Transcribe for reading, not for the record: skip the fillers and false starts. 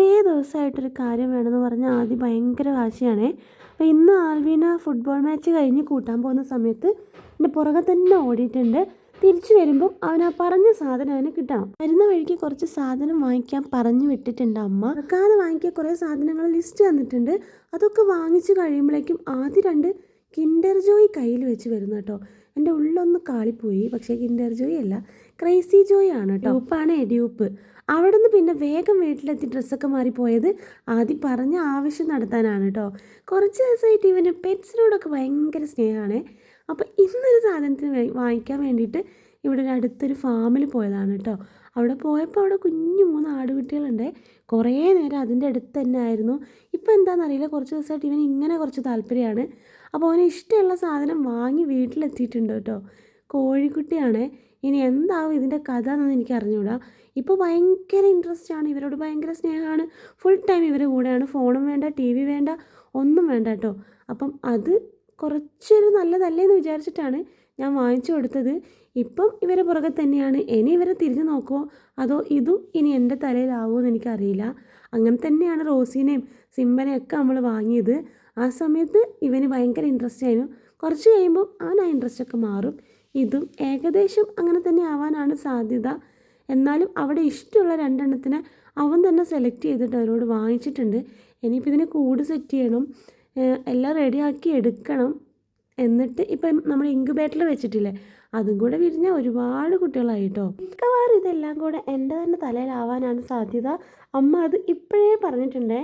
കുറേ ദിവസമായിട്ടൊരു കാര്യം വേണമെന്ന് പറഞ്ഞാൽ ആദ്യം ഭയങ്കര വാശിയാണേ. അപ്പോൾ ഇന്ന് ആൽവീന ഫുട്ബോൾ മാച്ച് കഴിഞ്ഞ് കൂട്ടാൻ പോകുന്ന സമയത്ത് എൻ്റെ പുറകെ തന്നെ ഓടിയിട്ടുണ്ട്. തിരിച്ചു വരുമ്പം അവൻ ആ പറഞ്ഞ സാധനം അവന് കിട്ടണം. വരുന്ന വഴിക്ക് കുറച്ച് സാധനം വാങ്ങിക്കാൻ പറഞ്ഞു വിട്ടിട്ടുണ്ട് അമ്മ. വെക്കാതെ വാങ്ങിക്കാൻ കുറേ സാധനങ്ങൾ ലിസ്റ്റ് തന്നിട്ടുണ്ട്. അതൊക്കെ വാങ്ങിച്ച് കഴിയുമ്പോഴേക്കും ആദ്യം 2 കിൻഡർ ജോയ് കയ്യിൽ വെച്ച് വരുന്നു കേട്ടോ. എൻ്റെ ഉള്ളൊന്ന് കാളിപ്പോയി. പക്ഷേ കിൻഡർ ജോയ് അല്ല, ക്രൈസി ജോയ് ആണ് കേട്ടോ. ഡ്യൂപ്പാണ് ഡ്യൂപ്പ്. അവിടെ നിന്ന് പിന്നെ വേഗം വീട്ടിലെത്തി ഡ്രസ്സൊക്കെ മാറിപ്പോയത് ആദ്യം പറഞ്ഞ ആവശ്യം നടത്താനാണ് കേട്ടോ. കുറച്ച് ദിവസമായിട്ട് ഇവന് പെറ്റ്സിനോടൊക്കെ ഭയങ്കര സ്നേഹമാണ്. അപ്പോൾ ഇന്നൊരു സാധനത്തിന് വാങ്ങിക്കാൻ വേണ്ടിയിട്ട് ഇവിടെ ഒരു അടുത്തൊരു ഫാമിൽ പോയതാണ് കേട്ടോ. അവിടെ പോയപ്പോൾ അവിടെ കുഞ്ഞു 3 ആടുകുട്ടികളുണ്ട്. കുറേ നേരം അതിൻ്റെ അടുത്ത് തന്നെ ആയിരുന്നു. ഇപ്പോൾ എന്താണെന്നറിയില്ല, കുറച്ച് ദിവസമായിട്ട് ഇവന് ഇങ്ങനെ കുറച്ച് താല്പര്യമാണ്. അപ്പോൾ അവന് ഇഷ്ടമുള്ള സാധനം വാങ്ങി വീട്ടിലെത്തിയിട്ടുണ്ട് കേട്ടോ. കോഴിക്കുട്ടിയാണ്. ഇനി എന്താവും ഇതിൻ്റെ കഥ എന്നൊന്നും എനിക്ക് അറിഞ്ഞുകൂടാ. ഇപ്പോൾ ഭയങ്കര ഇൻട്രസ്റ്റ് ആണ്, ഇവരോട് ഭയങ്കര സ്നേഹമാണ്. ഫുൾ ടൈം ഇവരുടെ കൂടെയാണ്. ഫോണും വേണ്ട, ടി വി വേണ്ട, ഒന്നും വേണ്ട കേട്ടോ. അപ്പം അത് കുറച്ചൊരു നല്ലതല്ലേ എന്ന് വിചാരിച്ചിട്ടാണ് ഞാൻ വാങ്ങിച്ചു കൊടുത്തത്. ഇപ്പം ഇവരെ പുറകെ തന്നെയാണ്. ഇനി ഇവരെ തിരിഞ്ഞു നോക്കുമോ അതോ ഇതും ഇനി എൻ്റെ തലയിലാവുമോ എന്ന് എനിക്കറിയില്ല. അങ്ങനെ തന്നെയാണ് റോസിനെയും സിംബനെയൊക്കെ നമ്മൾ വാങ്ങിയത്. ആ സമയത്ത് ഇവന് ഭയങ്കര ഇൻട്രസ്റ്റ് ആയിരുന്നു. കുറച്ച് കഴിയുമ്പം അവൻ ആ ഇൻട്രസ്റ്റൊക്കെ മാറും. ഇതും ഏകദേശം അങ്ങനെ തന്നെ ആവാനാണ് സാധ്യത. എന്നാലും അവിടെ ഇഷ്ടമുള്ള 2 എണ്ണത്തിനെ അവൻ തന്നെ സെലക്ട് ചെയ്തിട്ട് അവരോട് വാങ്ങിച്ചിട്ടുണ്ട്. ഇനിയിപ്പോൾ ഇതിനെ കൂട് സെറ്റ് ചെയ്യണം, എല്ലാം റെഡിയാക്കി എടുക്കണം. എന്നിട്ട് ഇപ്പം നമ്മൾ ഇൻക്യുബേറ്ററിൽ വെച്ചിട്ടില്ലേ, അതും കൂടെ വിരിഞ്ഞാൽ ഒരുപാട് കുട്ടികളായി കേട്ടോ. മിക്കവാറും ഇതെല്ലാം കൂടെ എൻ്റെ തന്നെ തലയിലാവാനാണ് സാധ്യത. അമ്മ അത് ഇപ്പോഴേ പറഞ്ഞിട്ടുണ്ടേ.